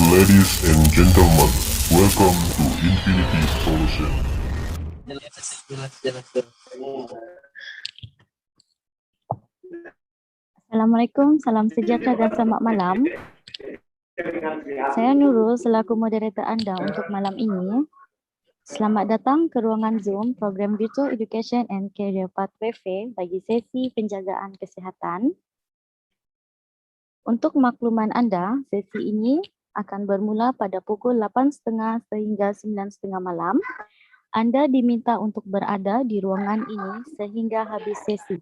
Ladies and gentlemen, welcome to Infinity Solution. Assalamualaikum, salam sejahtera dan selamat malam. Saya Nurul selaku moderator anda untuk malam ini. Selamat datang ke ruangan Zoom program Virtual Education and Career Pathway Fair bagi sesi penjagaan kesihatan. Untuk makluman anda, sesi ini akan bermula pada pukul 8.30 sehingga 9.30 malam. Anda diminta untuk berada di ruangan ini sehingga habis sesi.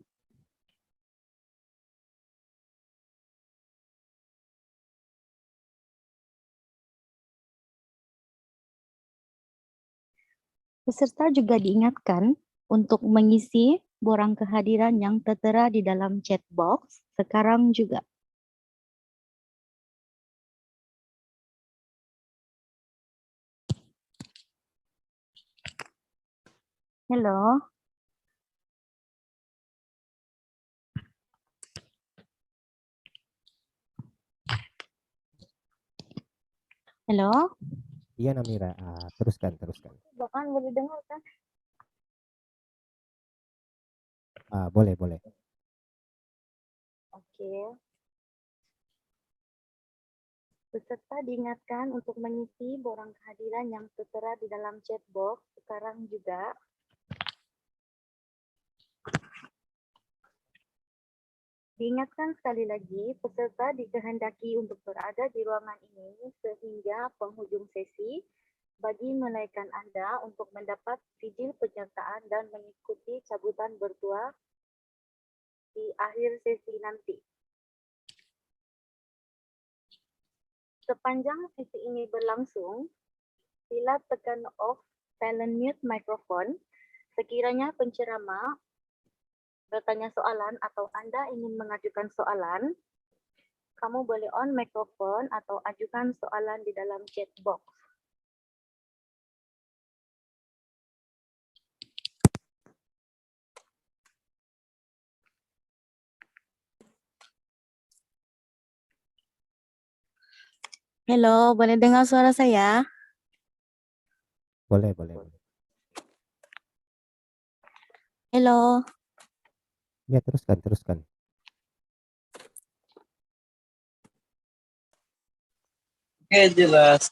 Peserta juga diingatkan untuk mengisi borang kehadiran yang tertera di dalam chat box sekarang juga. Hello. Hello. Iya Namira, teruskan. Bahkan boleh dengar kan? Boleh. Oke. Peserta diingatkan untuk mengisi borang kehadiran yang tertera di dalam chat box sekarang juga. Diingatkan sekali lagi, peserta dikehendaki untuk berada di ruangan ini sehingga penghujung sesi bagi menaikkan anda untuk mendapat sijil penyertaan dan mengikuti cabutan bertuah di akhir sesi nanti. Sepanjang sesi ini berlangsung, sila tekan off silent mute microphone sekiranya penceramah bertanya soalan atau anda ingin mengajukan soalan, kamu boleh on mikrofon atau ajukan soalan di dalam chat box. Hello, boleh dengar suara saya? Boleh. Hello. Ya, teruskan. Oke, jelas.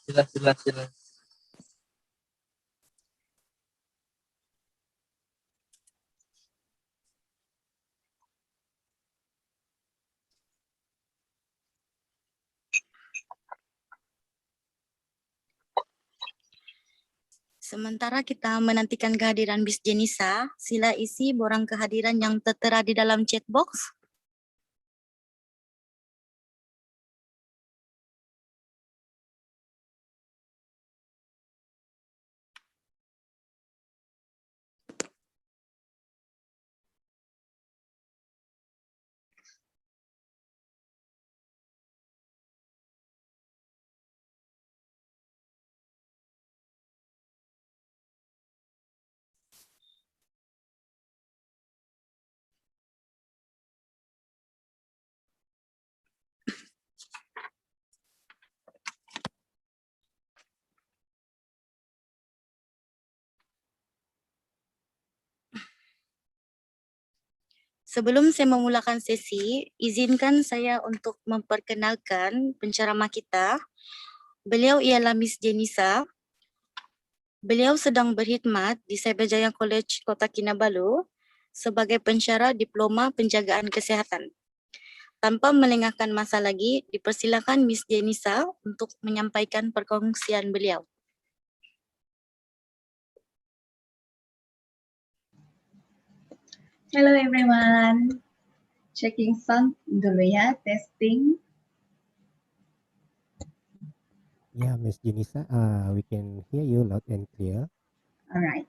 Sementara kita menantikan kehadiran Miss Jenisa, sila isi borang kehadiran yang tertera di dalam chat box. Sebelum saya memulakan sesi, izinkan saya untuk memperkenalkan penceramah kita. Beliau ialah Miss Jenisa. Beliau sedang berkhidmat di Cyberjaya College Kota Kinabalu sebagai pensyarah Diploma Penjagaan Kesihatan. Tanpa melengahkan masa lagi, dipersilakan Miss Jenisa untuk menyampaikan perkongsian beliau. Hello everyone, checking sound dulu ya, testing. Ya, Miss Jenisa, we can hear you loud and clear. Alright,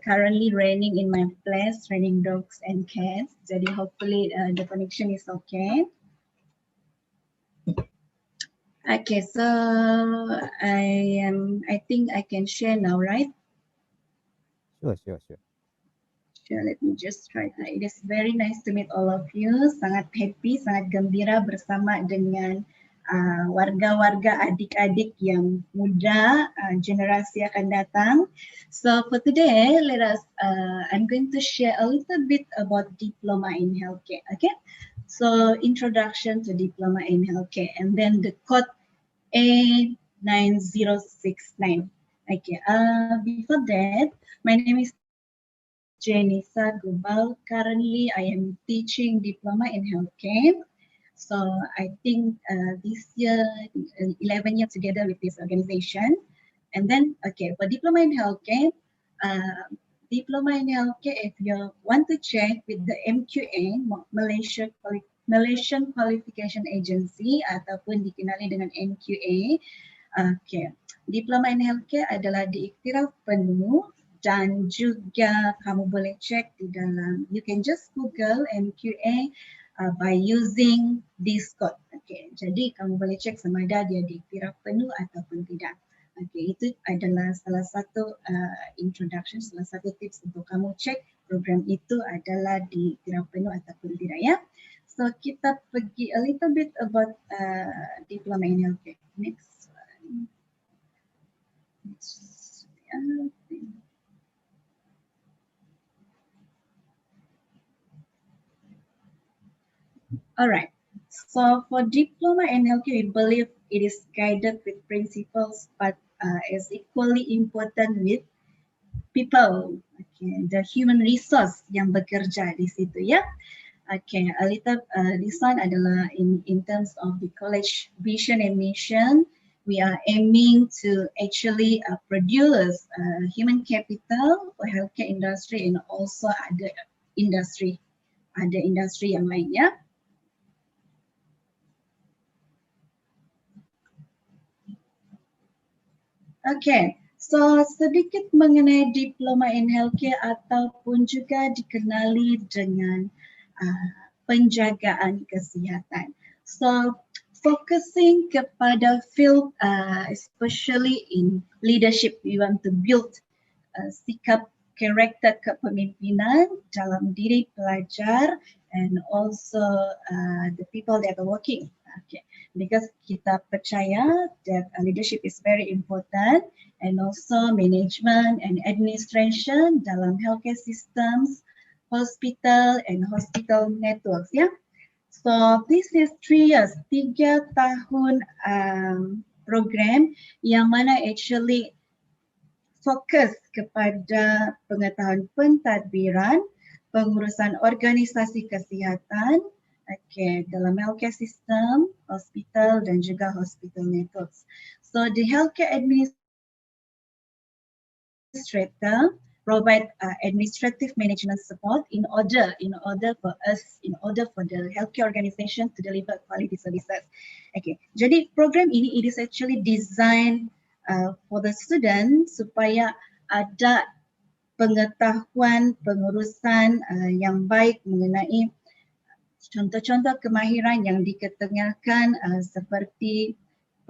currently raining in my place, raining dogs and cats. Jadi hopefully the connection is okay. Okay, so I think I can share now, right? Sure. Sure, let me just try. It is very nice to meet all of you. Sangat happy, sangat gembira bersama dengan warga-warga adik-adik yang muda, generasi akan datang. So for today, I'm going to share a little bit about diploma in healthcare. Okay, so introduction to diploma in healthcare, and then the code A9069. Okay, before that, my name is Jenisa Gubal. Currently, I am teaching diploma in healthcare. So I think this year, 11 years together with this organization. And then, okay, for diploma in healthcare, if you want to check with the MQA, Malaysian Qualification Agency, ataupun dikenali dengan MQA, okay, diploma in healthcare adalah diiktiraf penuh dan juga kamu boleh cek di dalam, you can just Google MQA by using this code. Okay, jadi kamu boleh cek sama ada dia diiktiraf penuh ataupun tidak. Okay, itu adalah salah satu introduction, salah satu tips untuk kamu cek program itu adalah diiktiraf penuh ataupun tidak ya. So kita pergi a little bit about diploma in healthcare. Next one. All right. So for diploma in healthcare, we believe it is guided with principles, but is equally important with people. Okay, the human resource yang bekerja di situ ya. Okay, a little this one adalah in terms of the college vision and mission. We are aiming to actually produce human capital for healthcare industry and also other industry yang lain ya. Okay, so sedikit mengenai diploma in healthcare ataupun juga dikenali dengan penjagaan kesihatan. So focusing kepada field, especially in leadership, we want to build sikap karakter kepemimpinan dalam diri pelajar and also the people that are working. Okay, because kita percaya that leadership is very important and also management and administration dalam healthcare systems, hospital and hospital networks ya. So this is 3 years, 3 tahun program yang mana actually fokus kepada pengetahuan pentadbiran, pengurusan organisasi kesihatan, okay, dalam healthcare system, hospital dan juga hospital networks. So the healthcare administrator provide administrative management support in order for the healthcare organization to deliver quality services. Okay, jadi program ini it is actually designed for the student supaya ada pengetahuan pengurusan yang baik mengenai contoh-contoh kemahiran yang diketengahkan seperti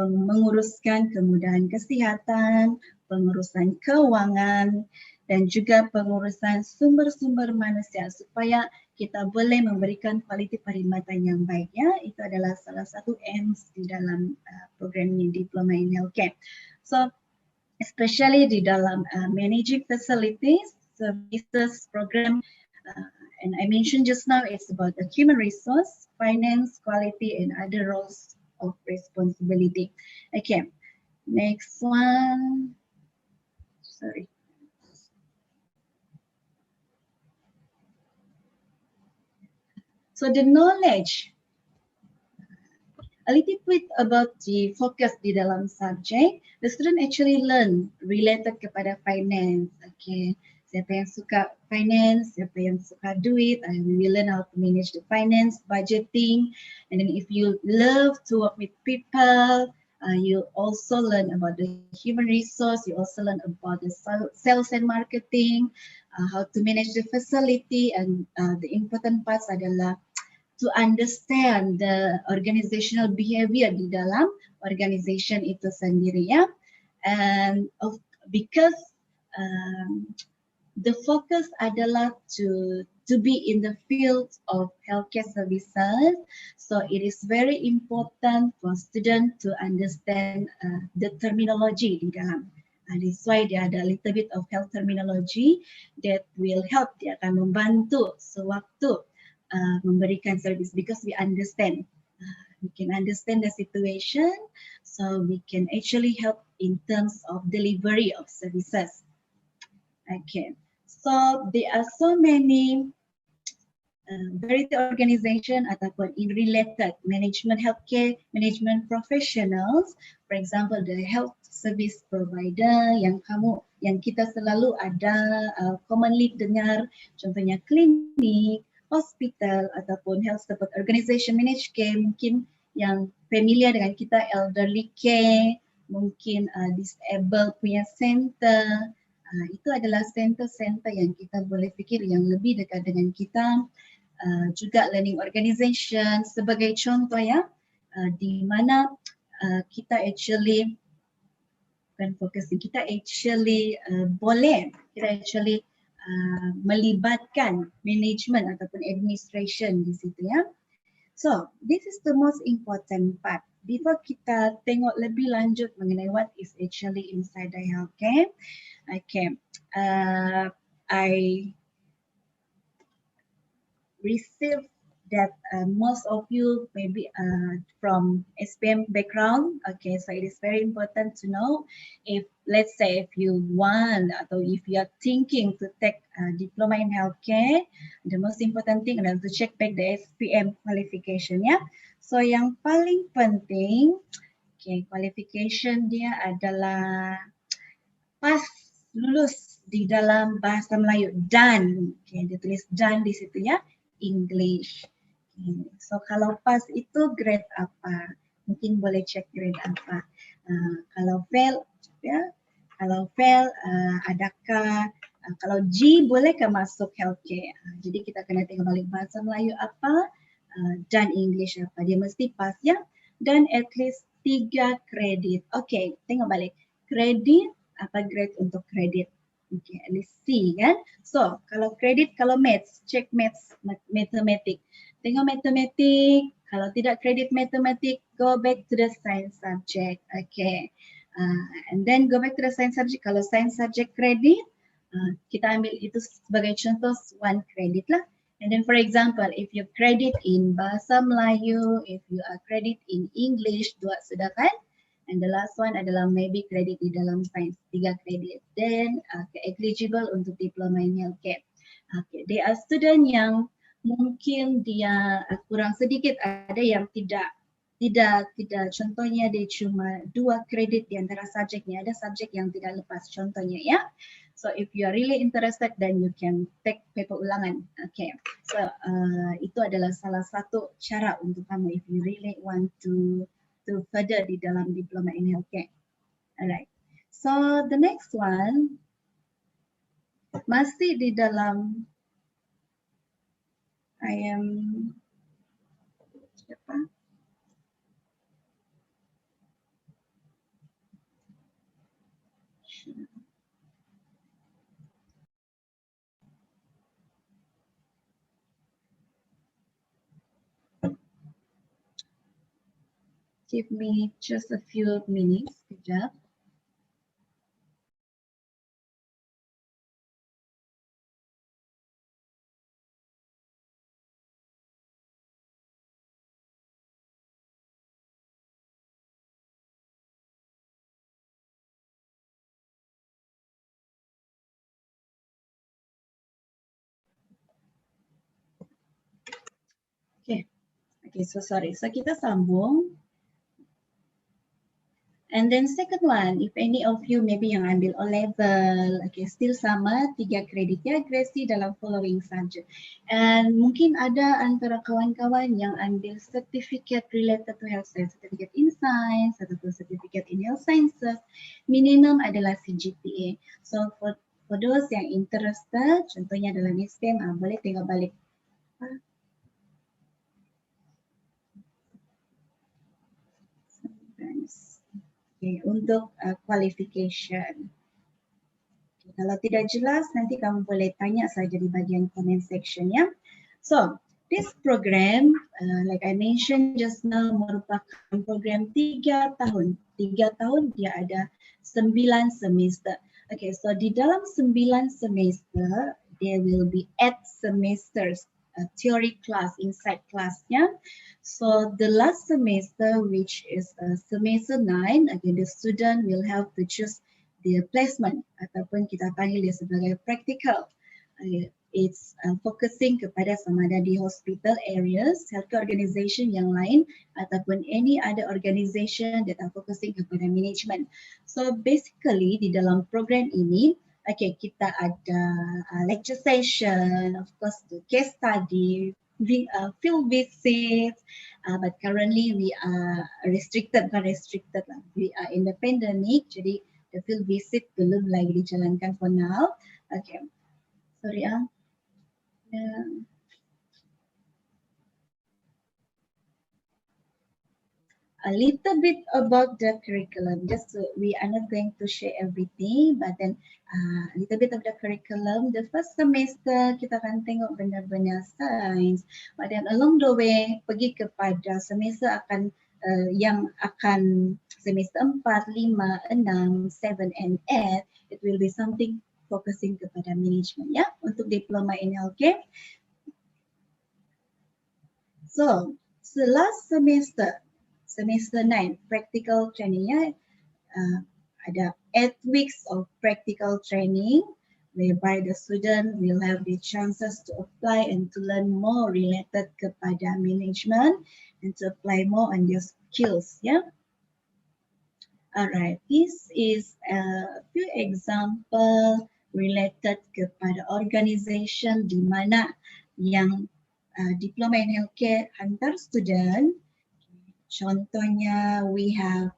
menguruskan kemudahan kesihatan, pengurusan keuangan, dan juga pengurusan sumber-sumber manusia supaya kita boleh memberikan kualiti perkhidmatan yang baik ya. Itu adalah salah satu aims di dalam program ini, Diploma in Healthcare. So especially di dalam managing facilities, services program, and I mentioned just now it's about the human resource, finance, quality, and other roles of responsibility. Okay, next one. Sorry. So the knowledge, a little bit about the focus di dalam subject, the student actually learn related kepada finance. Okay, siapa yang suka finance, siapa yang suka duit, we will learn how to manage the finance, budgeting, and then if you love to work with people, you also learn about the human resource, you also learn about the sales and marketing, how to manage the facility, and the important parts adalah to understand the organizational behavior di dalam organization itu sendiri ya. And because the focus adalah to be in the field of healthcare services. So it is very important for student to understand the terminology di dalam. That's why dia ada a little bit of health terminology that will help, dia akan membantu sewaktu memberikan service, because we understand. We can understand the situation, so we can actually help in terms of delivery of services. Okay, so there are so many variety organization ataupun in related management healthcare management professionals. For example, the health service provider yang kita selalu ada commonly dengar, contohnya klinik, hospital ataupun health support organization, managed care, mungkin yang familiar dengan kita, elderly care, mungkin disabled punya center. Itu adalah center-center yang kita boleh fikir yang lebih dekat dengan kita. Juga learning organization sebagai contoh ya, di mana kita actually melibatkan management ataupun administration di situ ya. So this is the most important part. Before kita tengok lebih lanjut mengenai what is actually inside the healthcare, okay, I received that most of you maybe from SPM background. Okay, so it is very important to know, if let's say if you want atau if you are thinking to take diploma in healthcare, the most important thing adalah to check back the SPM qualification ya. So yang paling penting, okay, qualification dia adalah pas lulus di dalam bahasa Melayu, dan, okay, dia tulis dan di situ ya, English. Okay. So kalau pas itu grade apa? Mungkin boleh cek grade apa. Kalau fail, ya. Kalau fail, adakah? Kalau G bolehkah masuk healthcare? Jadi kita kena tengok balik bahasa Melayu apa dan English apa. Dia mesti pas ya. Dan at least 3 kredit. Okay, tengok balik. Kredit, apa grade untuk kredit? Okay, at least C kan. So, kalau kredit, kalau maths, check maths, matematik. Tengok matematik, kalau tidak kredit matematik, go back to the science subject. Okay. And then go back to the science subject. Kalau science subject kredit, kita ambil itu sebagai contoh 1 kredit lah. And then for example, if you credit in Bahasa Melayu, if you are credit in English, 2 sudah kan? And the last one adalah maybe credit di dalam sains, 3 kredit. Then eligible untuk diploma in healthcare. Okay, there are student yang mungkin dia kurang sedikit, ada yang tidak. Contohnya dia cuma 2 kredit di antara subjeknya, ada subjek yang tidak lepas contohnya ya. So if you are really interested, then you can take paper ulangan. Okay, so itu adalah salah satu cara untuk kamu if you really want to further di dalam diploma in healthcare. Alright, so the next one masih di dalam siapa? Give me just a few minutes, kejap. Okay, so sorry. So kita sambung. And then second one, if any of you maybe yang ambil O-level, okay, still sama, 3 kredit ya, grade dalam following subject. And mungkin ada antara kawan-kawan yang ambil certificate related to health science, certificate in science, ataupun certificate in health sciences, minimum adalah CGPA. So for those yang interested, contohnya dalam SPM, boleh tengok balik. Okay, untuk qualification. Okay. Kalau tidak jelas, nanti kamu boleh tanya saja di bagian comment section ya. So, this program, like I mentioned just now, merupakan program 3 tahun. 3 tahun dia ada 9 semester. Okay, so di dalam 9 semester, there will be 8 semesters, theory class, inside classnya. So the last semester, which is semester 9, again the student will have to choose the placement ataupun kita panggil dia sebagai practical. It's focusing kepada sama ada di hospital areas, healthcare organization yang lain ataupun any other organization that are focusing kepada management. So basically di dalam program ini, okay, kita ada lecture session, of course the case study, field visits, but currently we are restricted, we are in the pandemic, jadi the field visit belum lagi dijalankan for now. Okay, sorry a little bit about the curriculum. Just we are not going to share everything, but then a little bit of the curriculum. The first semester kita akan tengok benar-benar sains, but then along the way pergi kepada semester akan yang akan semester 4, 5, 6, 7 and 8, it will be something focusing kepada management ya untuk diploma in healthcare. So, last semester 9 practical training ya, ada 8 weeks of practical training whereby the student will have the chances to apply and to learn more related kepada management and to apply more on their skills ya. Alright, this is a few example related kepada organization di mana yang diploma in healthcare hantar student. Contohnya, we have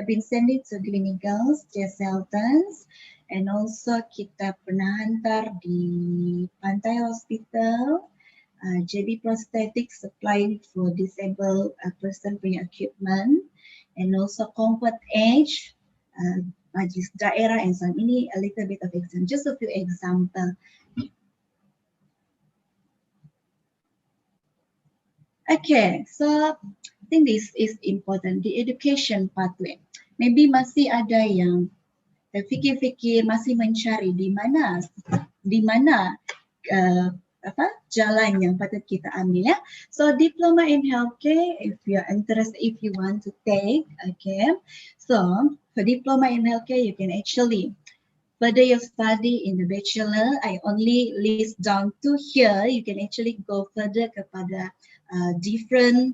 been sending to Gleneagles, Jesse Heltons, and also kita pernah hantar di Pantai Hospital, JB Prosthetics supplying for disabled person punya equipment, and also Comfort Edge, Majlis Daerah, and so on. Ini a little bit of example, just a few example. Okay, so I think this is important, the education pathway. Maybe masih ada yang terfikir-fikir, masih mencari di mana jalan yang patut kita ambil ya. So diploma in healthcare, if you are interested, if you want to take, okay. So for diploma in healthcare, you can actually further your study in the bachelor. I only list down to here. You can actually go further kepada different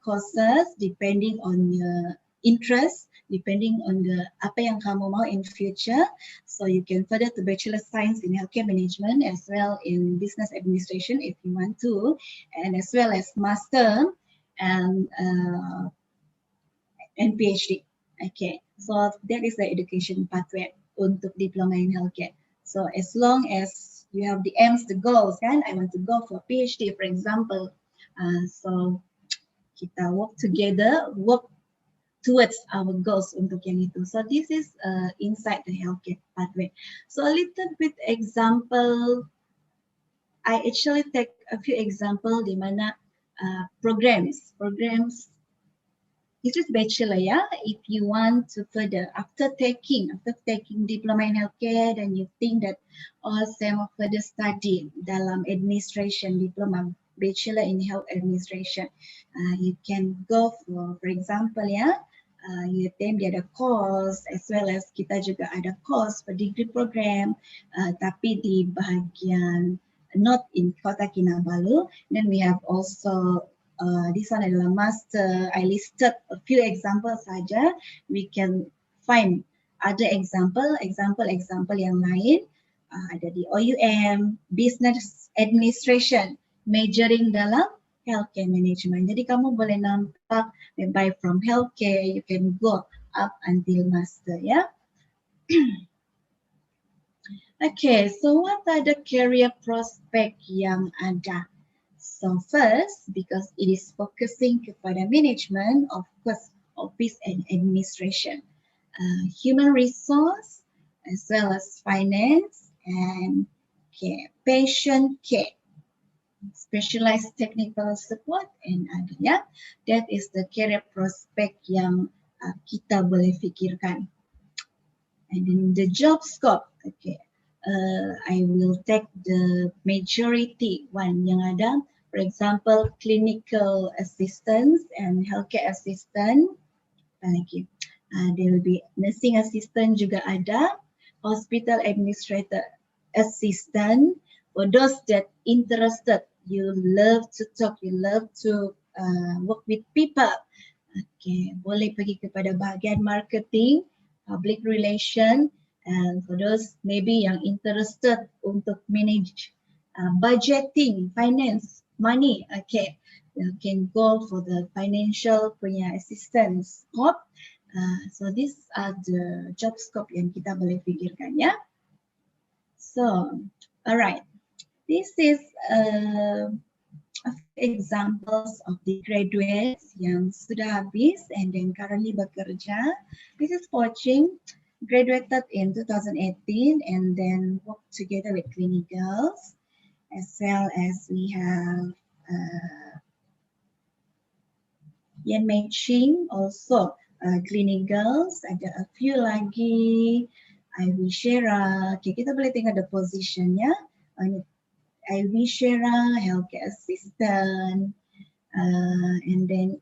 courses depending on your interest, depending on the apa yang kamu mau in future. So you can further to Bachelor Science in Healthcare Management as well in Business Administration if you want to, and as well as Master and PhD. Okay, so that is the education pathway untuk diploma in healthcare. So as long as you have the aims, the goals, kan? I want to go for PhD, for example. So kita work together, work towards our goals untuk yang itu. So this is inside the healthcare pathway. So a little bit example, I actually take a few example di mana programs. This is bachelor ya. If you want to further after taking diploma in healthcare, then you think that saya mau further study dalam administration diploma bachelor in health administration, you can go for example ya, UTM dia ada course as well as kita juga ada course for degree program, tapi di bahagian not in Kota Kinabalu. Then we have also this one adalah master. I listed a few examples saja. We can find other example yang lain. Ada di OUM, Business Administration, majoring dalam healthcare management. Jadi kamu boleh nampak by from healthcare you can go up until master ya. Okay, so what are the career prospect yang ada? So first, because it is focusing kepada management, of course, office and administration, human resource, as well as finance and patient care, specialized technical support and other, ya. That is the career prospect yang kita boleh fikirkan. And then the job scope, I will take the majority one yang ada. For example, clinical assistants and healthcare assistant. There will be nursing assistant juga ada, hospital administrator assistant. For those that interested, you love to talk, you love to work with people. Boleh pergi kepada bahagian marketing, public relation, and for those maybe yang interested untuk manage budgeting, finance, money, you can go for the financial punya assistance scope. So these are the job scope yang kita boleh fikirkan, ya. So, alright, this is examples of the graduates yang sudah habis and then currently bekerja. This is coaching, graduated in 2018 and then worked together with clinicals, as well as we have Yan Mei Ching also clinicals, ada a few lagi, Ivy Shera. Kita boleh tengok the positionnya. Ivy Shera, healthcare assistant, and then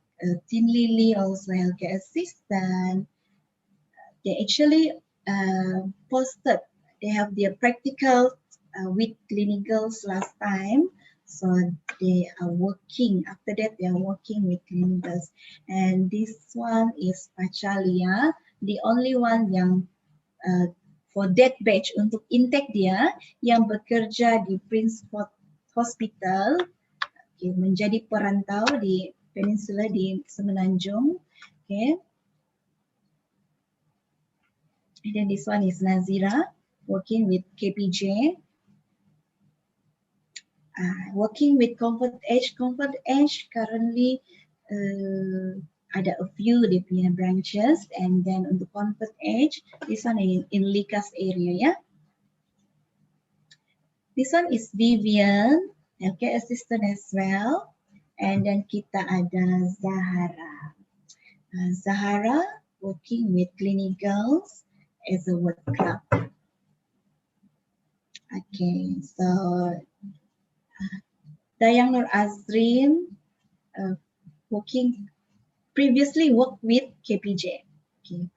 Tin Lily also healthcare assistant. They actually posted, they have their practical with clinicals last time. So they are working, after that they are working with clinicals. And this one is Pachalia, the only one yang for that batch untuk intake dia yang bekerja di Prince Hospital, menjadi perantau di peninsula di Semenanjung. And then this one is Nazira, working with KPJ. Working with Comfort Edge. Comfort Edge currently ada a few dia punya branches, and then untuk Comfort Edge, this one in Likas area, ya. This one is Vivian, healthcare assistant as well, and then kita ada Zahara. Zahara working with clinicals as a work club. So Dayang Nur Azrin, previously worked with KPJ.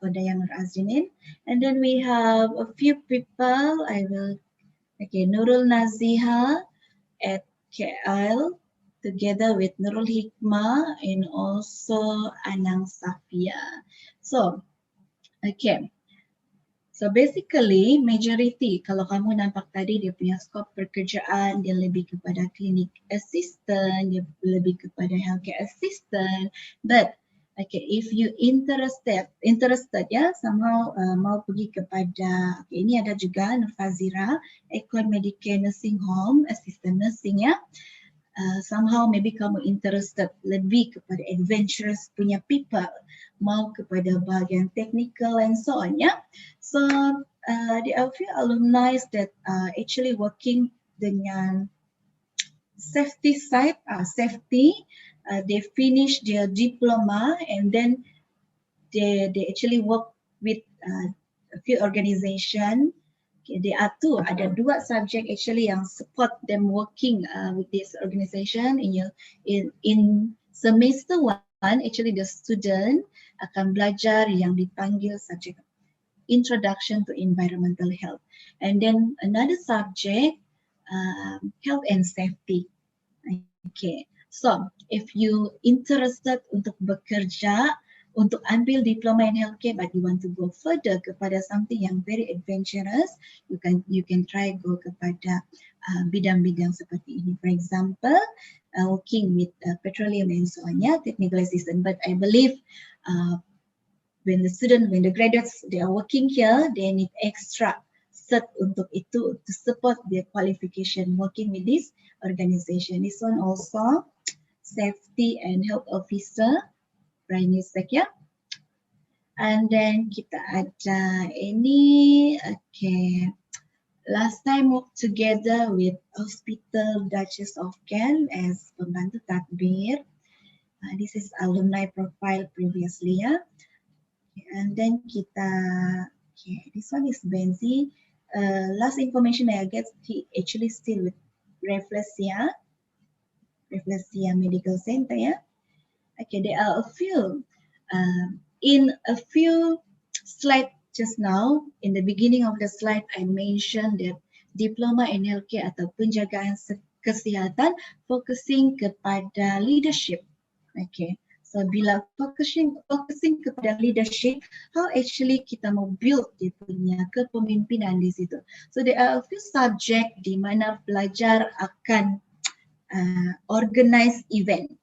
For Dayang Nur Azrin. And then we have a few people, Nurul Naziha at KL, together with Nurul Hikmah and also Anang Safia. So, so basically, majority, kalau kamu nampak tadi dia punya skop pekerjaan, dia lebih kepada clinic assistant, dia lebih kepada healthcare assistant. But, if you interested ya, somehow mau pergi kepada, ini ada juga Nur Fazira, Econ Medicare Nursing Home, assistant nursing ya. Somehow maybe kamu interested lebih kepada adventurous punya people, mau kepada bahagian technical and so on, ya. So there are a few alumni that are actually working dengan safety side, safety. They finish their diploma and then they actually work with a few organization. There are ada dua subject actually yang support them working with this organization. In semester 1, actually the student akan belajar yang dipanggil subject Introduction to Environmental Health. And then another subject, Health and Safety. So if you interested untuk bekerja, untuk ambil diploma in healthcare, but you want to go further kepada something yang very adventurous, you can try go kepada bidang-bidang seperti ini. For example, working with petroleum and so on, ya, technical assistant. But I believe when the graduates, they are working here, they need extra cert untuk itu, to support their qualification working with this organization. This one also, safety and health officer, Prime Minister, ya. And then kita ada ini, okay. Last time worked together with Hospital Duchess of Kent as pembantu tadbir. This is alumni profile previously ya. And then kita, okay, this one is Benzi. Last information I get, he actually still with Reflexia Medical Center ya. Okay, there are a few. In a few slides just now, in the beginning of the slide, I mentioned that diploma in healthcare atau penjagaan kesihatan focusing kepada leadership. Okay, so bila focusing kepada leadership, how actually kita mau build dia punya kepemimpinan di situ. So there are a few subject di mana pelajar akan organize event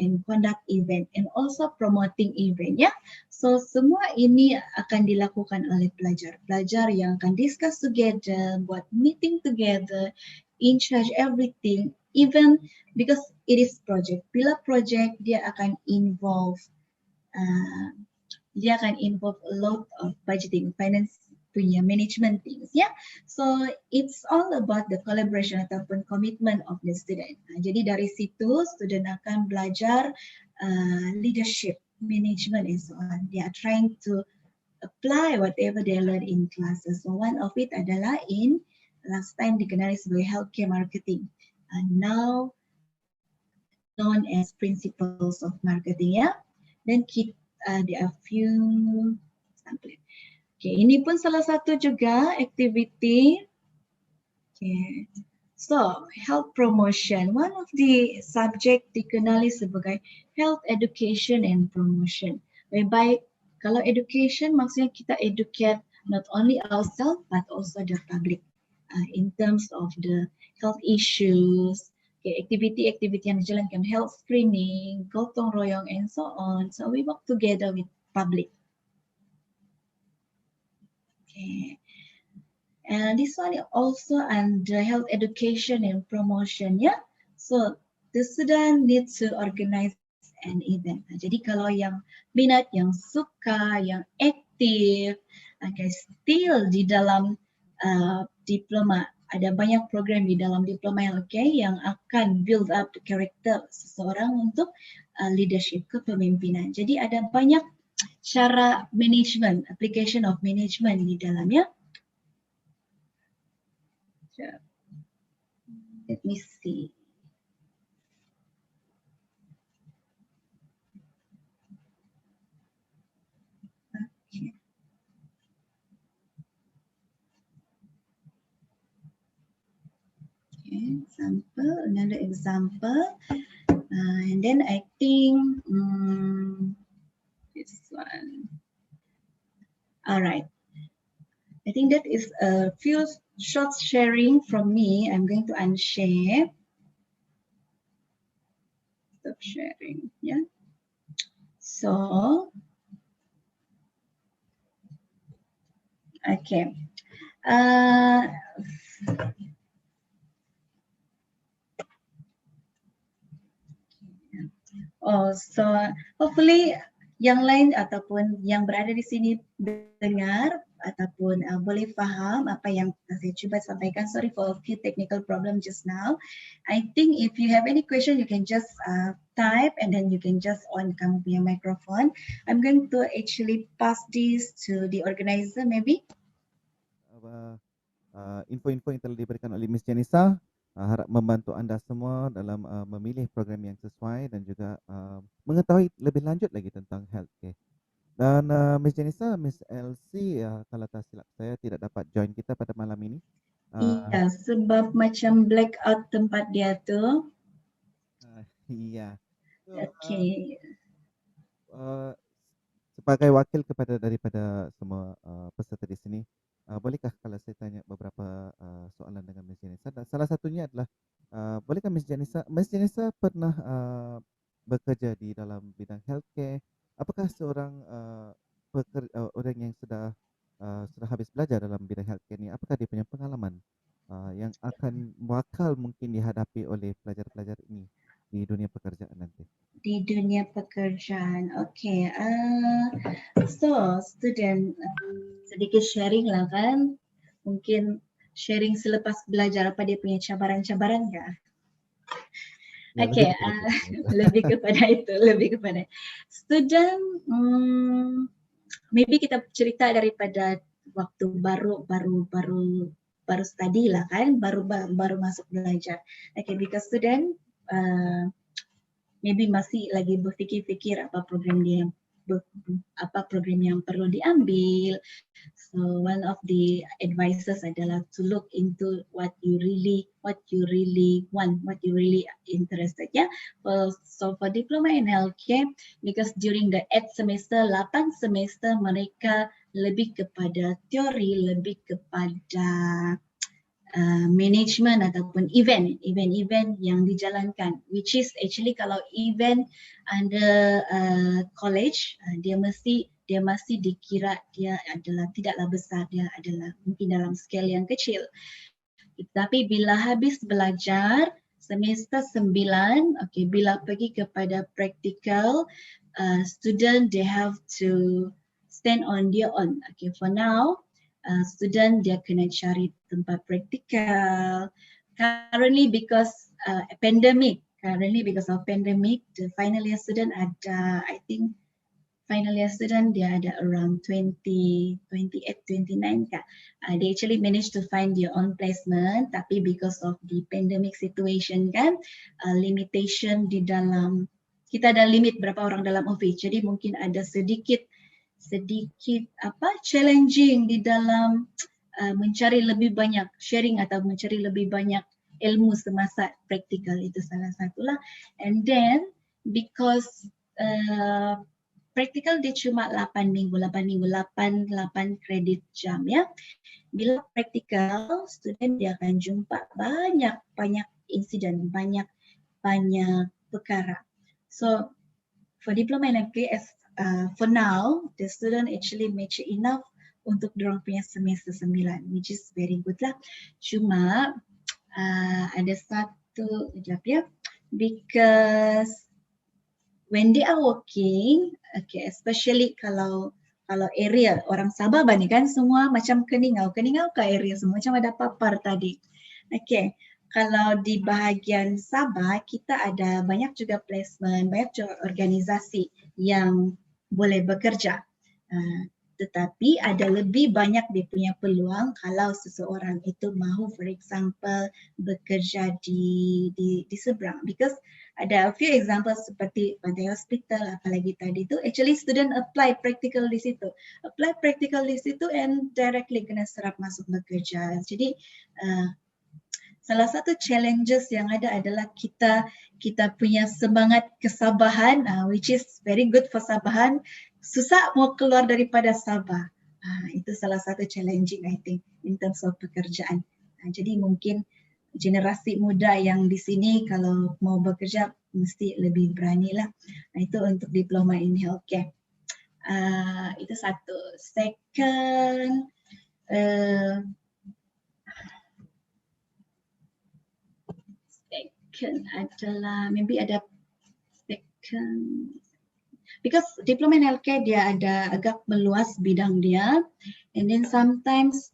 and conduct event and also promoting event ya. So semua ini akan dilakukan oleh pelajar yang akan discuss together, buat meeting together, in charge everything, even because it is project. Bila project dia akan involve a lot of budgeting, finance punya management things ya. So it's all about the collaboration ataupun commitment of the student. Jadi dari situ student akan belajar leadership, management and so on. They are trying to apply whatever they learn in classes. So one of it adalah in last time dikenali sebagai healthcare marketing. Now known as principles of marketing ya. Then there are few sampling. Okay, ini pun salah satu juga activity. Okay, so health promotion. One of the subject dikenali sebagai health education and promotion. Whereby kalau education maksudnya kita educate not only ourselves but also the public in terms of the health issues. Okay, activity yang dijalankan, health screening, gotong royong and so on. So we work together with public. Okay. And this one also under health education and promotion ya. So the student needs to organize an event. Jadi kalau yang minat, yang suka, yang aktif, okay, still di dalam diploma, ada banyak program di dalam diploma healthcare yang akan build up the character seseorang untuk leadership, kepemimpinan. Jadi ada banyak cara management, application of management di dalamnya. Let me see. Okay. Okay, another example. And then I think this one. All right. I think that is a few short sharing from me. I'm going to unshare. Stop sharing. Yeah. So, okay. So hopefully yang lain ataupun yang berada di sini dengar ataupun boleh faham apa yang saya cuba sampaikan. Sorry for a few technical problem just now. I think if you have any question, you can just type and then you can just on kamu punya microphone. I'm going to actually pass this to the organizer maybe. Info-info yang telah diberikan oleh Miss Janisa harap membantu anda semua dalam memilih program yang sesuai dan juga mengetahui lebih lanjut lagi tentang healthcare. Dan Miss Janisa, Miss LC, kalau tak silap saya tidak dapat join kita pada malam ini. Iya, sebab macam blackout tempat dia tu. Iya. Okay. Sebagai wakil daripada semua peserta di sini, bolehkah kalau saya tanya beberapa soalan dengan Miss Janisa? Dan salah satunya adalah, bolehkah Miss Janisa pernah bekerja di dalam bidang healthcare? Apakah seorang orang yang sudah habis belajar dalam bidang healthcare ni, apakah dia punya pengalaman yang akan bakal mungkin dihadapi oleh pelajar-pelajar ini di dunia pekerjaan nanti? di dunia pekerjaan. Okay, so student sedikit sharing lah kan, mungkin sharing selepas belajar apa dia punya cabaran-cabaran kah? Ya, Okay, lebih kepada itu. lebih kepada student. Maybe kita cerita daripada waktu baru study lah kan, baru masuk belajar. Okay, because student maybe masih lagi berfikir-fikir apa program yang perlu diambil. So one of the advices adalah to look into what you really want, what you really interested. Yeah. So for diploma in healthcare, because during the 8 semester, 8 semester mereka lebih kepada teori, lebih kepada management ataupun event yang dijalankan, which is actually kalau event under college, dia masih dikira dia adalah tidaklah besar, dia adalah mungkin dalam skala yang kecil. Tapi bila habis belajar semester 9, okay, bila pergi kepada practical, student they have to stand on their own. Okay, for now student dia kena cari tempat praktikal. Currently because of pandemic, the final year student ada, I think final year student dia ada around 28, 29 kah. They actually managed to find their own placement, tapi because of the pandemic situation kan, limitation di dalam, kita ada limit berapa orang dalam office, jadi mungkin ada sedikit challenging di dalam mencari lebih banyak sharing atau mencari lebih banyak ilmu semasa praktikal, itu salah satulah. And then because praktikal dia cuma 8 kredit jam ya. Bila praktikal, student dia akan jumpa banyak insiden, banyak perkara. So for diploma in MKS, for now, the student actually mature enough untuk dorang punya semester 9, which is very good lah. Cuma ada satu, because when they are working, okay, especially kalau area orang Sabah ni kan semua macam keningau ke area semua macam ada papar tadi. Okay. Kalau di bahagian Sabah, kita ada banyak juga placement, banyak juga organisasi yang boleh bekerja. Tetapi ada lebih banyak dia punya peluang kalau seseorang itu mahu, for example, bekerja di seberang. Because ada a few examples seperti Pantai Hospital, apalagi tadi tu, actually student apply practical di situ. And directly kena serap masuk bekerja. Jadi, salah satu challenges yang ada adalah kita punya semangat kesabahan, which is very good for Sabahan, susah mau keluar daripada Sabah. Itu salah satu challenging, I think, in terms of pekerjaan. Jadi mungkin generasi muda yang di sini kalau mau bekerja mesti lebih beranilah. Itu untuk diploma in healthcare. Itu satu. Second, adalah maybe ada second, because diploma in healthcare dia ada agak meluas bidang dia, and then sometimes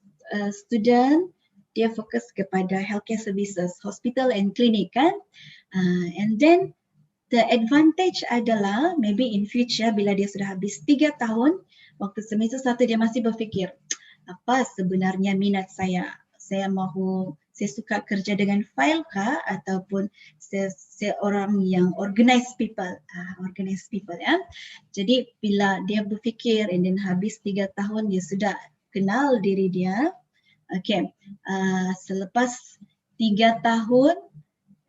student dia fokus kepada healthcare services, hospital and clinic kan, and then the advantage adalah maybe in future bila dia sudah habis 3 tahun, waktu semester 1 dia masih berfikir apa sebenarnya minat saya suka kerja dengan file kah ataupun saya orang yang organize people ya. Jadi bila dia berfikir and then habis 3 tahun dia sudah kenal diri dia, okay, selepas 3 tahun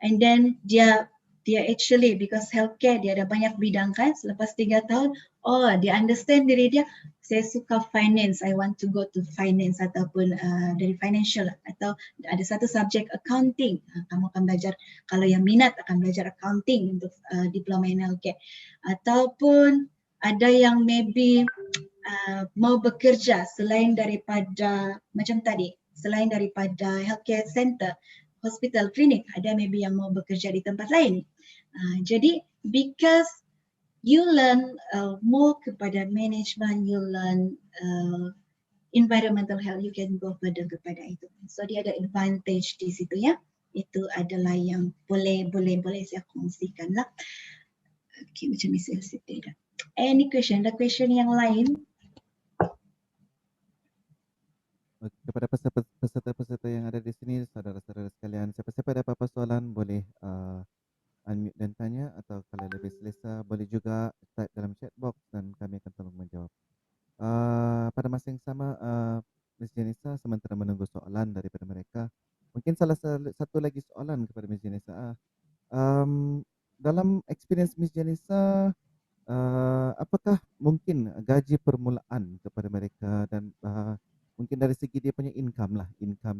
and then dia actually, because healthcare dia ada banyak bidang kan, selepas 3 tahun dia understand diri dia, saya suka finance, I want to go to finance ataupun dari financial, atau ada satu subjek accounting, kamu akan belajar, kalau yang minat akan belajar accounting untuk diploma in healthcare, ataupun ada yang maybe mau bekerja selain daripada macam tadi, selain daripada healthcare center, hospital, klinik, ada maybe yang mau bekerja di tempat lain. Jadi because you learn more kepada management, you learn environmental health, you can go further kepada itu. So dia ada advantage di situ ya. Itu adalah yang boleh saya kongsikan lah. Okay, macam ni saya dah. Any question? Ada question yang lain? Kepada peserta-peserta yang ada di sini, saudara-saudara sekalian, siapa-siapa ada apa-apa soalan boleh unmute dan tanya, atau kalau lebih selesa boleh juga type dalam chat box dan kami akan tolong menjawab. Pada masa yang sama, Ms. Janisa, sementara menunggu soalan daripada mereka, mungkin salah satu lagi soalan kepada Ms. Janisa. Dalam experience Ms. Janisa, apakah mungkin gaji permulaan kepada mereka dan mungkin dari segi dia punya income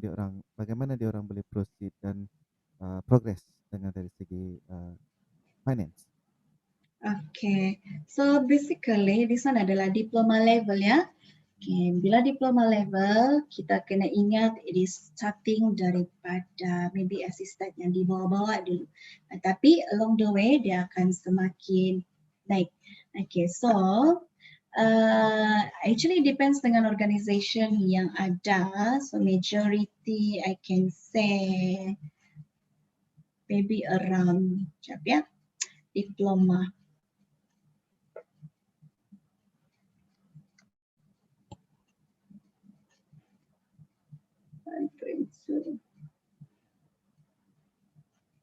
dia orang, bagaimana dia orang boleh proceed dan progress dengan dari segi finance? Okay, so basically this one adalah diploma level ya. Okay, bila diploma level kita kena ingat it is starting daripada maybe assistant yang di bawah-bawah dulu. Tapi along the way dia akan semakin naik. Okay, so actually depends dengan organisation yang ada. So majority I can say maybe around diploma.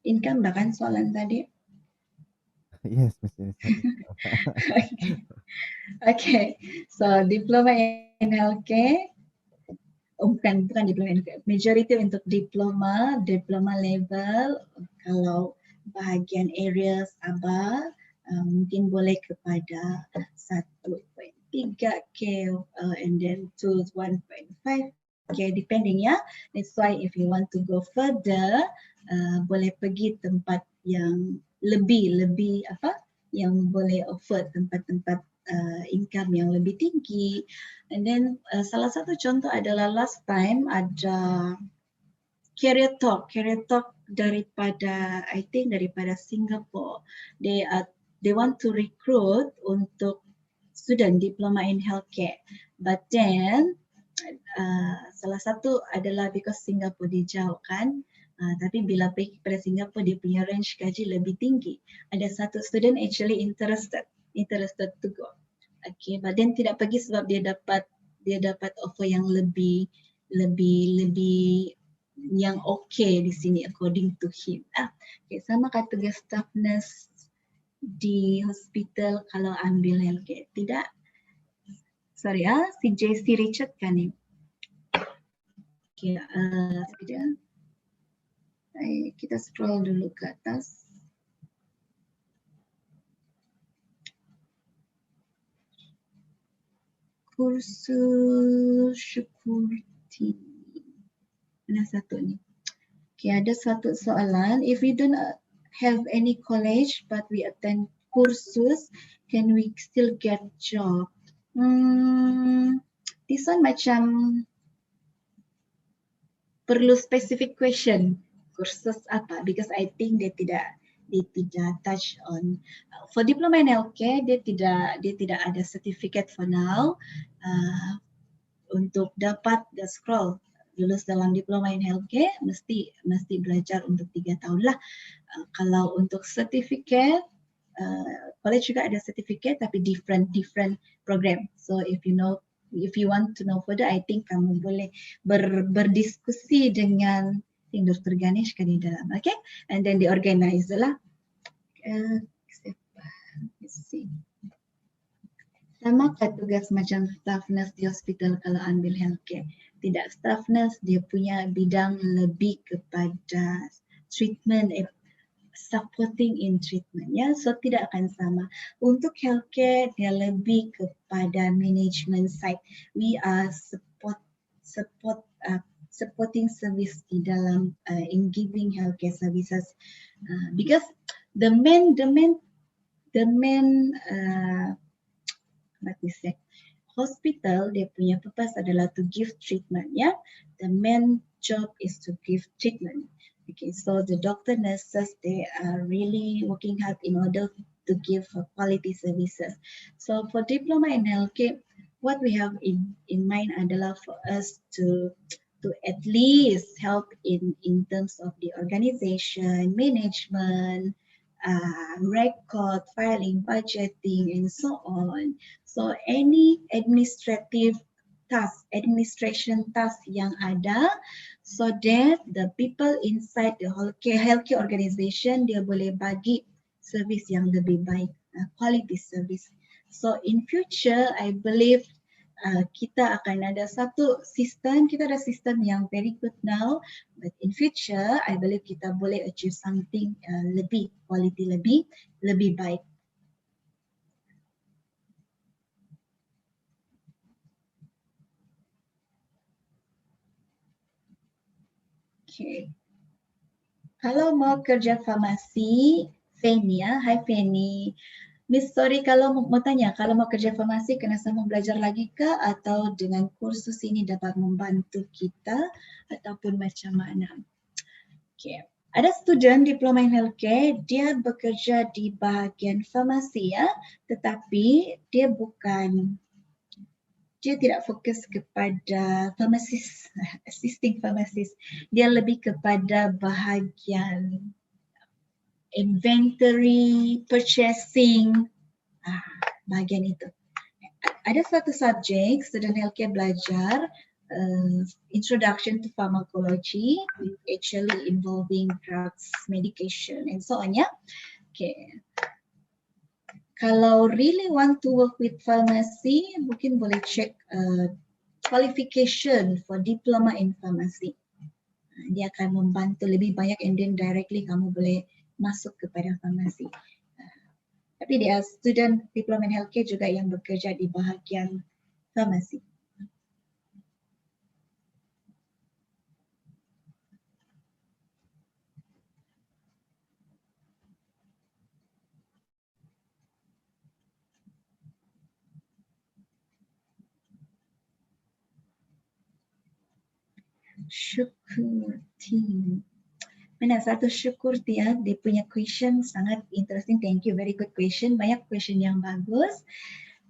Income dah kan soalan tadi? Yes, Ms. Janisa. Okay, so diploma in healthcare, bukan diploma in healthcare, majority untuk diploma level, kalau bahagian area Sabah mungkin boleh kepada 1.3K and then to 1.5K depending ya. That's why if you want to go further, boleh pergi tempat yang lebih yang boleh offer tempat-tempat income yang lebih tinggi. And then salah satu contoh adalah last time ada career talk daripada Singapore. They want to recruit untuk student diploma in healthcare, but then salah satu adalah because Singapore dia jauh kan. Tapi bila pergi kepada Singapura dia punya range gaji lebih tinggi. Ada satu student actually interested to go. Okay, but then tidak pergi sebab dia dapat offer yang lebih yang okay di sini according to him. Okay, sama kata staff nurse di hospital kalau ambil healthcare. Tidak. Sorry si JC Richard kan ni. Okay, sekejap. Kita scroll dulu ke atas. Kursus security. Mana satu ni? Okay, ada satu soalan. If we don't have any college but we attend kursus, can we still get job? This one macam perlu specific question. Kursus apa? Because I think dia tidak touch on for diploma in healthcare, dia tidak ada certificate for now. Untuk dapat scroll lulus dalam diploma in healthcare mesti belajar untuk 3 tahun lah. Kalau untuk certificate, college juga ada certificate tapi different program. So if you want to know further, I think kamu boleh berdiskusi dengan Dr. Ganesh kan di dalam, okay? And then the organizer lah. Sama kan tugas macam staff nurse di hospital kalau ambil healthcare. Tidak, staff nurse dia punya bidang lebih kepada treatment, supporting in treatment ya. So tidak akan sama. Untuk healthcare dia lebih kepada management side. We are supporting service di dalam in giving healthcare services because the main hospital dia punya purpose adalah to give treatment ya. The main job is to give treatment. Okay, so the doctor nurses they are really working hard in order to to give quality services. So for diploma in healthcare, what we have in mind adalah for us to at least help in terms of the organization, management, record, filing, budgeting, and so on. So any administration task yang ada, so that the people inside the healthcare organization dia boleh bagi servis yang lebih baik, quality service. So in future, I believe kita akan ada satu sistem, kita ada sistem yang very good now, but in future, I believe kita boleh achieve something lebih, quality lebih baik. Okay. Kalau mau kerja farmasi, Fanny ya, hai Fanny. Miss, sorry kalau mau tanya, kalau mau kerja farmasi kena sama belajar lagi ke atau dengan kursus ini dapat membantu kita ataupun macam mana? Okay. Ada student diploma in healthcare, dia bekerja di bahagian farmasi ya, tetapi dia tidak fokus kepada pharmacist, assisting pharmacist. Dia lebih kepada bahagian inventory, purchasing, bahagian itu. Ada satu subjek, student healthcare belajar introduction to pharmacology, actually involving drugs, medication, and so on ya. Okay. Kalau really want to work with pharmacy, mungkin boleh check qualification for diploma in pharmacy. Dia akan membantu lebih banyak and then directly kamu boleh masuk kepada farmasi. Tapi dia student diploma in healthcare juga yang bekerja di bahagian farmasi. Syukurti. Mana satu Syukurti ya, dia punya question sangat interesting. Thank you, very good question. Banyak question yang bagus.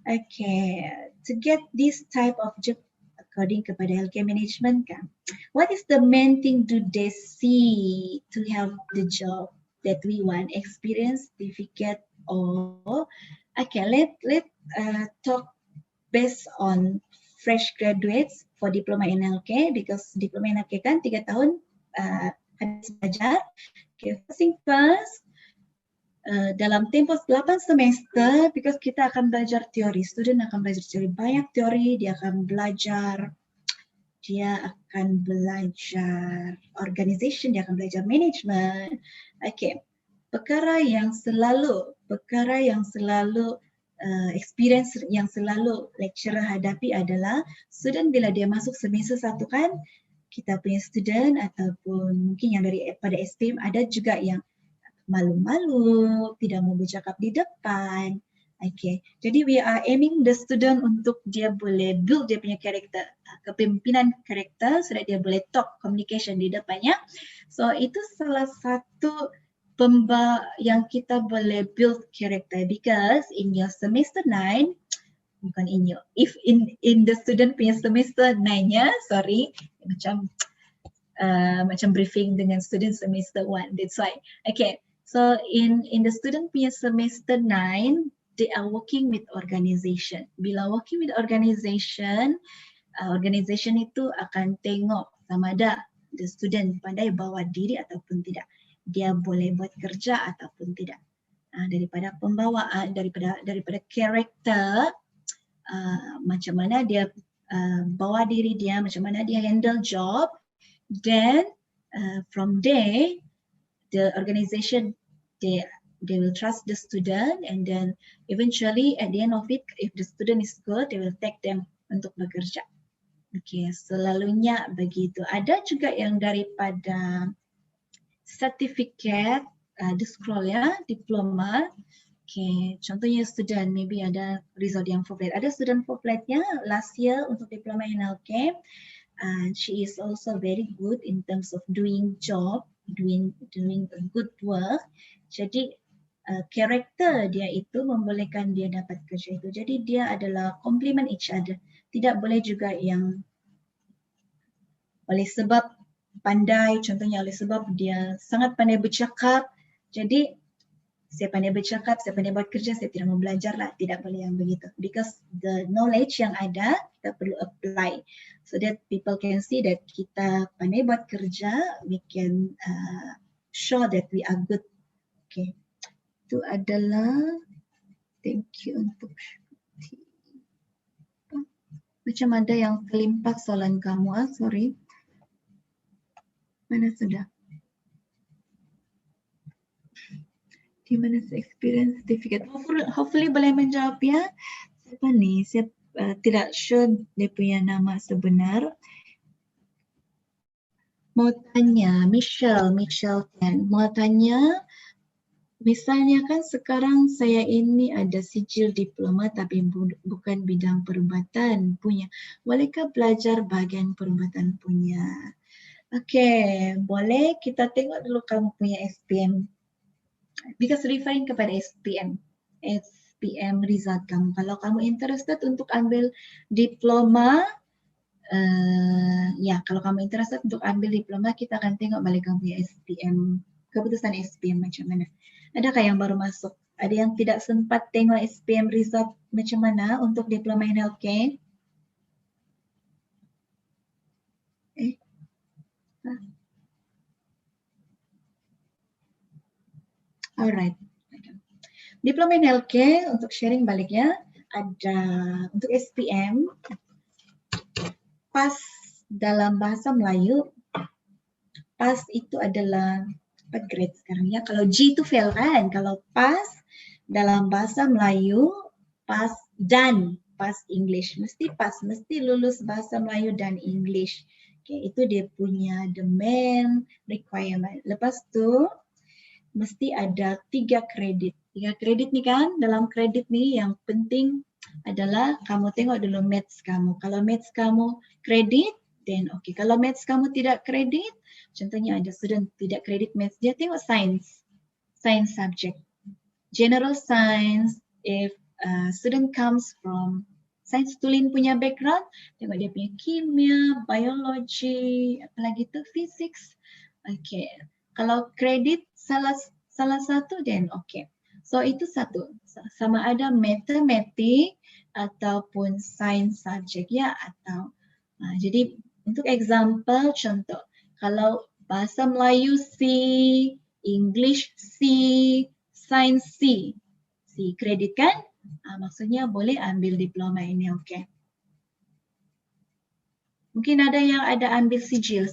Okay, to get this type of job according kepada healthcare management kan, what is the main thing do they see to have the job that we want? Experience, certificate, or okay, let talk based on fresh graduates for diploma in healthcare, because diploma in healthcare kan 3 tahun habis belajar. Okay, first, dalam tempoh 8 semester, because kita akan belajar teori, student akan belajar teori, banyak teori, dia akan belajar organization, dia akan belajar management. Okay, perkara yang selalu experience yang selalu lecturer hadapi adalah student bila dia masuk semester 1 kan, kita punya student ataupun mungkin yang daripada SPM ada juga yang malu-malu, tidak mau bercakap di depan. Okay, jadi we are aiming the student untuk dia boleh build dia punya karakter, kepimpinan karakter, so that dia boleh talk communication di depannya. So itu salah satu yang kita boleh build character, because in your semester 9, bukan if in the student punya semester 9-nya, sorry, macam briefing dengan student semester 1, that's why. Okay, so in the student punya semester 9, they are working with organization. Bila working with organization, organization itu akan tengok sama ada the student pandai bawa diri ataupun tidak. Dia boleh buat kerja ataupun tidak. Daripada pembawaan, daripada karakter, macam mana dia bawa diri dia, macam mana dia handle job, then from there the organization they will trust the student, and then eventually at the end of it, if the student is good, they will take them untuk bekerja. Okay, selalunya begitu. Ada juga yang daripada certificate, di scroll ya, diploma. Okay, contohnya student, maybe ada result yang full plate. Ada student full plate-nya last year untuk diploma in healthcare. She is also very good in terms of doing job, doing a good work. Jadi karakter dia itu membolehkan dia dapat kerja itu. Jadi dia adalah complement each other. Tidak boleh juga yang oleh sebab pandai, contohnya oleh sebab dia sangat pandai bercakap, jadi saya pandai bercakap, saya pandai buat kerja, saya tidak mau belajar lah. Tidak boleh yang begitu. Because the knowledge yang ada, kita perlu apply. So that people can see that kita pandai buat kerja, we can show that we are good. Okay. Itu adalah, thank you untuk macam ada yang terlimpas soalan kamu, sorry. Mana sudah? Di mana experience certificate? Hopefully boleh menjawab ya. Siapa ni? Saya tidak sure dia punya nama sebenar. Mau tanya, Michelle Ken. Mau tanya, misalnya kan sekarang saya ini ada sijil diploma tapi bukan bidang perubatan punya. Bolehkah belajar bahagian perubatan punya? Okey, boleh kita tengok dulu kamu punya SPM. Because referring kepada SPM result kamu. Kalau kamu interested untuk ambil diploma, kalau kamu interested untuk ambil diploma, kita akan tengok balik kamu punya SPM, keputusan SPM macam mana. Adakah yang baru masuk? Ada yang tidak sempat tengok SPM result macam mana untuk diploma in healthcare? Alright. Diploma in healthcare untuk sharing balik ya, ada untuk SPM PAS dalam bahasa Melayu. PAS itu adalah apa grade sekarang ya? Kalau G itu fail kan? Kalau PAS dalam bahasa Melayu, PAS dan PAS English, mesti PAS, mesti lulus bahasa Melayu dan English. Okay, itu dia punya the main requirement. Lepas tu mesti ada 3 kredit. 3 kredit ni kan, dalam kredit ni yang penting adalah kamu tengok dulu maths kamu. Kalau maths kamu kredit, then okay. Kalau maths kamu tidak kredit, contohnya ada student tidak kredit maths, dia tengok science subject. General science, if student comes from science tulen punya background, tengok dia punya kimia, biology, apalagi tu physics. Okay. Kalau kredit salah satu, then okay. So itu satu, sama ada matematik ataupun science subject ya, atau jadi untuk example contoh, kalau bahasa Melayu C, English C, science C kredit kan? Maksudnya boleh ambil diploma ini, okay. Mungkin ada yang ada ambil sijil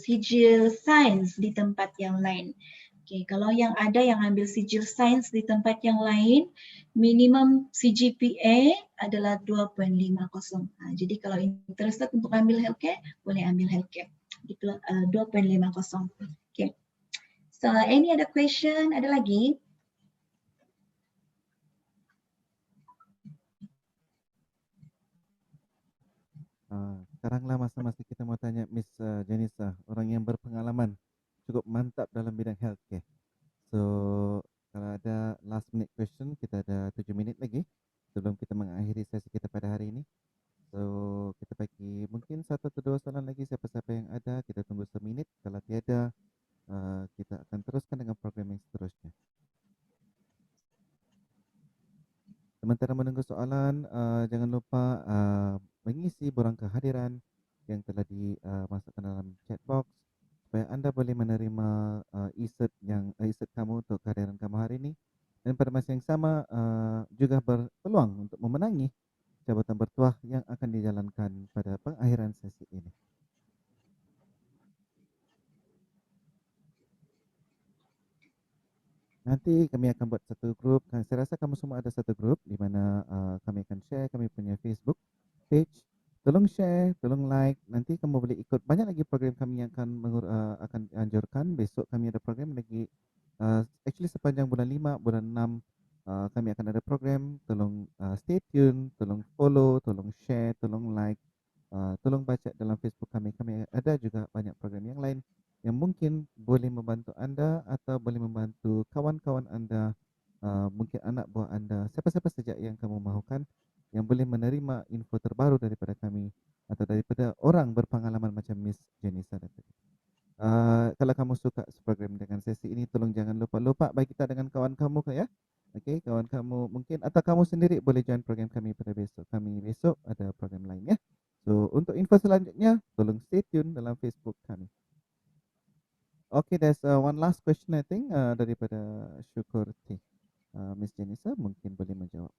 sains di tempat yang lain. Okay, kalau yang ada yang ambil sijil sains di tempat yang lain, minimum CGPA adalah 2.50. Jadi kalau interested untuk ambil healthcare, boleh ambil healthcare. 2.50. Okay. So, any other question? Ada lagi? Sekaranglah masa-masa kita mau tanya Miss Janisa, orang yang berpengalaman cukup mantap dalam bidang healthcare. So, kalau ada last minute question, kita ada 7 minit lagi sebelum kita mengakhiri sesi kita pada hari ini. So, kita bagi mungkin 1 atau 2 soalan lagi, siapa-siapa yang ada, kita tunggu seminit. Kalau tiada, kita akan teruskan dengan program yang seterusnya. Sementara menunggu soalan, jangan lupa mengisi borang kehadiran yang telah dimasukkan dalam chat box supaya anda boleh menerima e-cert kamu untuk kehadiran kamu hari ini, dan pada masa yang sama juga berpeluang untuk memenangi jabatan bertuah yang akan dijalankan pada pengakhiran sesi ini. Nanti kami akan buat satu grup. Saya rasa kamu semua ada satu grup di mana kami akan share kami punya Facebook page. Tolong share, tolong like. Nanti kamu boleh ikut banyak lagi program kami yang akan anjurkan. Besok kami ada program lagi. Actually sepanjang bulan 5, bulan 6 kami akan ada program. Tolong stay tune, tolong follow, tolong share, tolong like. Tolong baca dalam Facebook kami. Kami ada juga banyak program yang lain yang mungkin boleh membantu anda atau boleh membantu kawan-kawan anda mungkin anak buah anda, siapa-siapa saja yang kamu mahukan yang boleh menerima info terbaru daripada kami atau daripada orang berpengalaman macam Miss Jenisa tadi. Kalau kamu suka program dengan sesi ini, tolong jangan lupa bagi kita dengan kawan kamu ya. Okey, kawan kamu mungkin atau kamu sendiri boleh join program kami pada besok. Kami besok ada program lain ya. So, untuk info selanjutnya, tolong stay tune dalam Facebook kami. Okay, there's one last question I think daripada Syukurti. Miss Jenisa mungkin boleh menjawab.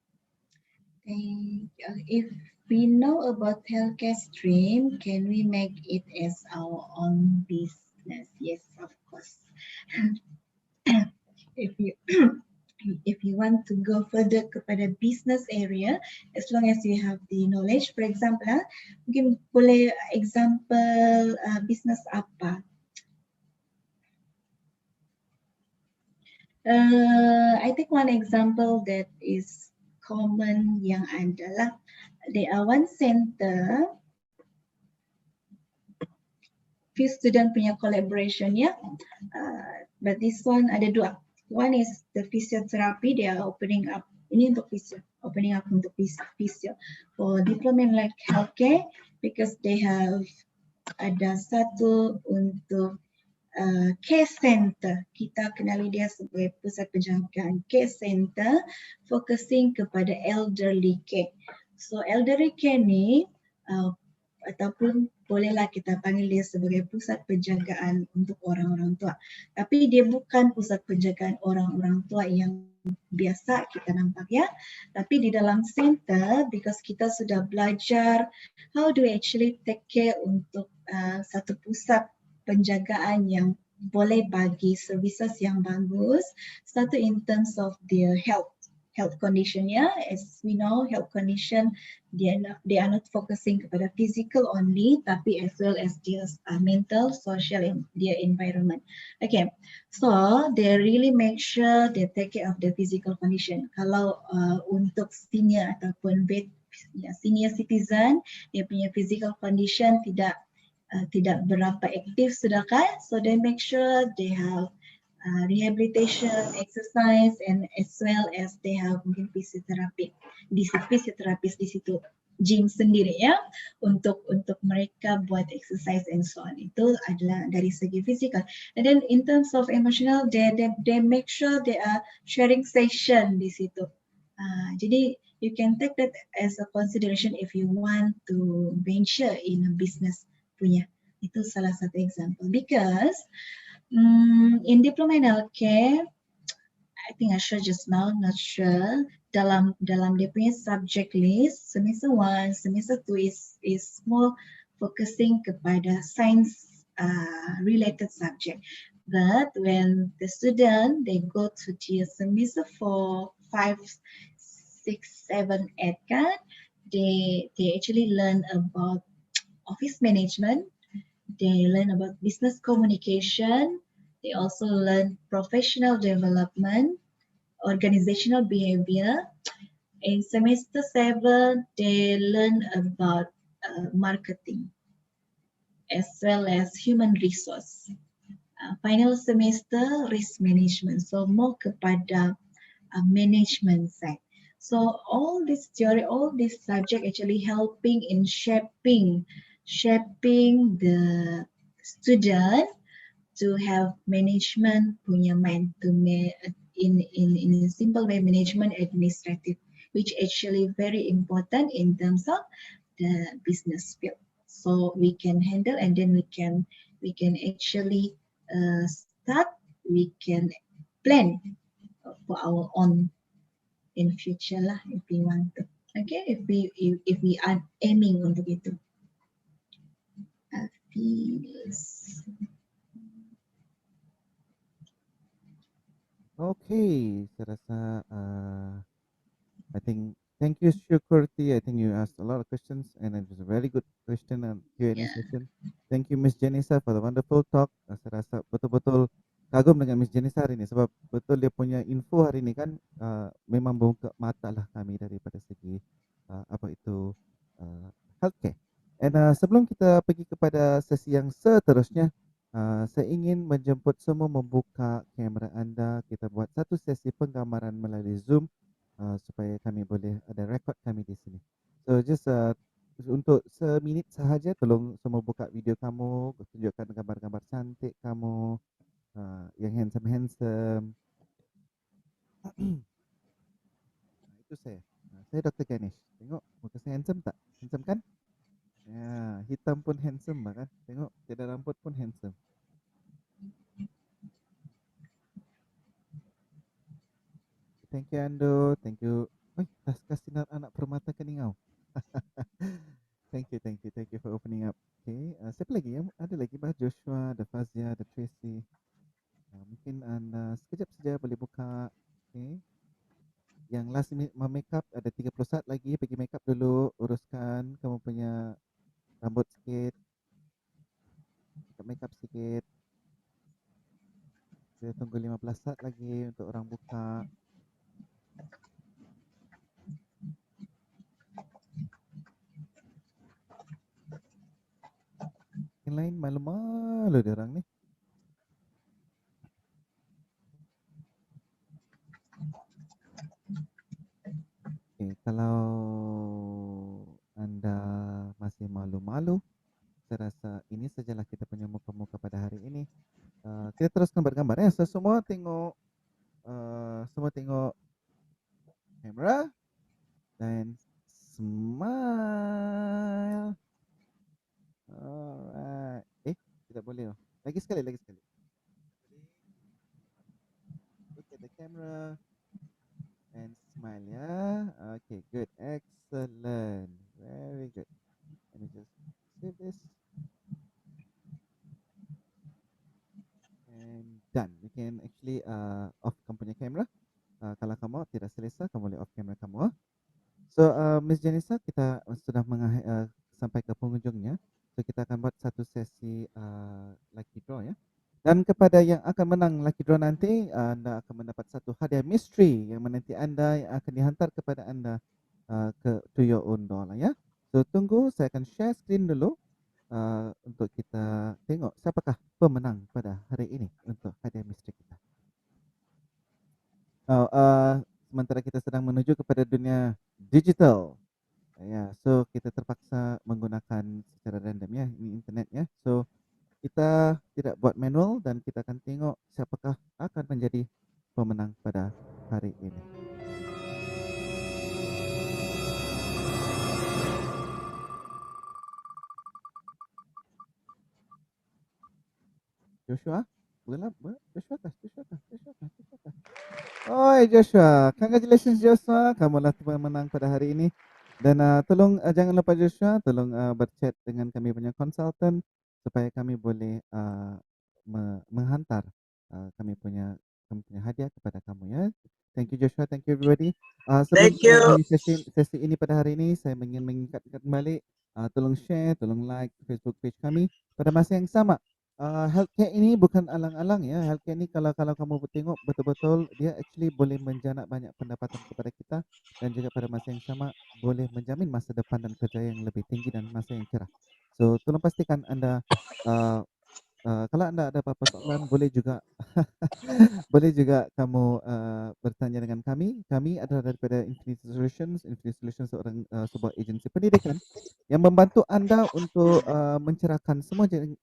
If we know about healthcare stream, can we make it as our own business? Yes, of course. If you if you want to go further kepada business area, as long as you have the knowledge, for example, mungkin boleh example business apa? I think one example that is common yang adalah there are one center few student punya collaboration ya, but this one ada dua. One is the physiotherapy, they are opening up ini untuk physio, opening up untuk physio for diploma in like healthcare because they have ada satu untuk care center. Kita kenali dia sebagai pusat penjagaan care center focusing kepada elderly care. So elderly care ni ataupun bolehlah kita panggil dia sebagai pusat penjagaan untuk orang-orang tua. Tapi dia bukan pusat penjagaan orang-orang tua yang biasa kita nampak ya. Tapi di dalam center, because kita sudah belajar how do we actually take care untuk satu pusat penjagaan yang boleh bagi services yang bagus. Satu in terms of their health condition ya, as we know health condition they are not focusing kepada physical only tapi as well as their mental, social and their environment. Okay, so they really make sure they take care of the physical condition. Kalau untuk senior ataupun senior citizen, dia punya physical condition tidak berapa aktif sudah kan, so they make sure they have rehabilitation, exercise and as well as they have mungkin fisioterapis di situ, gym sendiri ya untuk mereka buat exercise and so on. Itu adalah dari segi physical. And then in terms of emotional, they make sure they are sharing session di situ. Jadi you can take that as a consideration if you want to venture in a business punya. Itu salah satu example because in diploma in healthcare, I think I shared just now, not sure. Dalam dia punya subject list, semester 1, semester 2 is more focusing kepada science related subject. But when the student they go to the semester 4, 5, 6, 7, 8 kan, they actually learn about office management. They learn about business communication. They also learn professional development, organizational behavior. In semester 7, they learn about marketing as well as human resource. Final semester, risk management. So more kepada management side. So all this theory, all this subject actually helping in shaping the student to have management punya mind, to in a simple way management administrative, which actually very important in terms of the business field. So we can handle and then we can actually start, we can plan for our own in future lah if we want to. Okay, if we are aiming untuk itu. Okay, saya rasa I think thank you Syukurti. I think you asked a lot of questions and it was a very good question and Q&A session. Thank you Miss Jenisa for the wonderful talk. Saya rasa betul-betul kagum dengan Miss Jenisa hari ini sebab betul dia punya info hari ini kan memang membuka mata lah kami daripada segi apa itu healthcare. And sebelum kita pergi kepada sesi yang seterusnya, saya ingin menjemput semua membuka kamera anda. Kita buat satu sesi penggambaran melalui Zoom supaya kami boleh ada rekod kami di sini. So just untuk seminit sahaja, tolong semua buka video kamu, tunjukkan gambar-gambar cantik kamu, yang handsome-handsome. Itu saya. Saya Dr. Ganesh. Tengok muka saya handsome tak? Handsome kan? Ya, hitam pun handsome bahkan. Tengok, tiada rambut pun handsome. Thank you Ando, thank you. Tas kasih anak permata keningau. Thank you for opening up. Okay, siapa lagi ya? Ada lagi bah Joshua, ada Fazia, ada Tracy. Mungkin anda sekejap saja boleh buka. Okay. Yang last minute makeup ada 30 saat lagi. Pergi makeup dulu, uruskan kamu punya rambut sikit. Makeup sikit. Kita tunggu 15 saat lagi untuk orang buka. Yang lain malu-malu dia orang ni. Okay, kalau anda masih malu-malu, saya rasa ini sajalah kita punya muka-muka pada hari ini. Kita teruskan bergambar ya. So, semua tengok kamera dan smile. Alright. Tidak boleh. Lagi sekali. Look at the camera and smile ya. Okay, good. Excellent. Very good. Let me just save this. And done. You can actually off kamu punya kamera. Kalau kamu tidak selesa, kamu boleh off kamera kamu. So, Miss Janisa, kita sudah sampai ke penghujungnya. So, kita akan buat satu sesi lucky draw ya. Dan kepada yang akan menang lucky draw nanti, anda akan mendapat satu hadiah mystery yang menanti anda yang akan dihantar kepada anda to your own door lah ya. So, tunggu, saya akan share screen dulu untuk kita tengok siapakah pemenang pada hari ini untuk hadiah mystery kita. Sementara kita sedang menuju kepada dunia digital. Ya, so kita terpaksa menggunakan secara random ya, ini internet ya. So kita tidak buat manual dan kita akan tengok siapakah akan menjadi pemenang pada hari ini. Joshua, Joshua kah? Oi Joshua, congratulations Joshua, kamulah pemenang pada hari ini. Dan tolong jangan lupa Joshua, tolong berchat dengan kami punya konsultan supaya kami boleh menghantar kami punya hadiah kepada kamu ya. Thank you Joshua, thank you everybody. Sebelum Thank you. sesi ini pada hari ini, saya ingin mengingatkan kembali, tolong share, tolong like Facebook page kami pada masa yang sama. Healthcare ini bukan alang-alang ya. Healthcare ini kalau kamu tengok betul-betul dia actually boleh menjanak banyak pendapatan kepada kita dan juga pada masa yang sama boleh menjamin masa depan dan kerja yang lebih tinggi dan masa yang cerah. So tolong pastikan anda kalau anda ada apa-apa soalan boleh juga boleh juga kamu bertanya dengan kami. Kami adalah daripada Infinity Solutions. Infinity Solutions sebuah agensi pendidikan yang membantu anda untuk mencerahkan semua jenis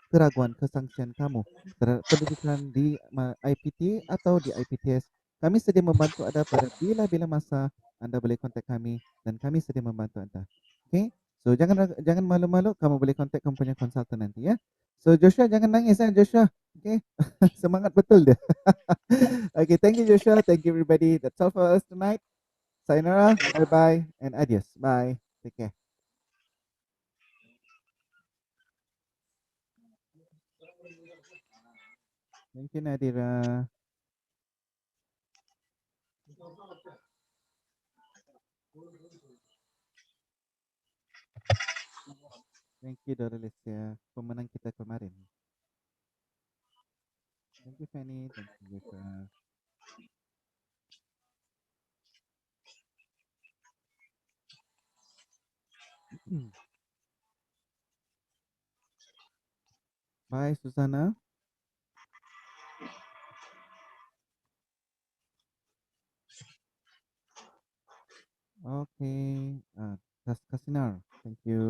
keraguan kesangsian kamu terhadap pendidikan di IPT atau di IPTS. Kami sedia membantu anda pada bila-bila masa. Anda boleh kontak kami dan kami sedia membantu anda. Okay? So jangan malu-malu, kamu boleh kontak kamu punya konsultan nanti ya. So Joshua jangan nangis Joshua. Okay? Semangat betul dia. Okay, thank you Joshua, thank you everybody. That's all for us tonight. Sayonara, bye-bye, and adios. Bye. Take care. Thank you Nadira. Thank you Doralicia, pemenang kita kemarin. Thank you Fanny, thank you Joshua. Bye, Susana. Okay. Kasinar. Thank you.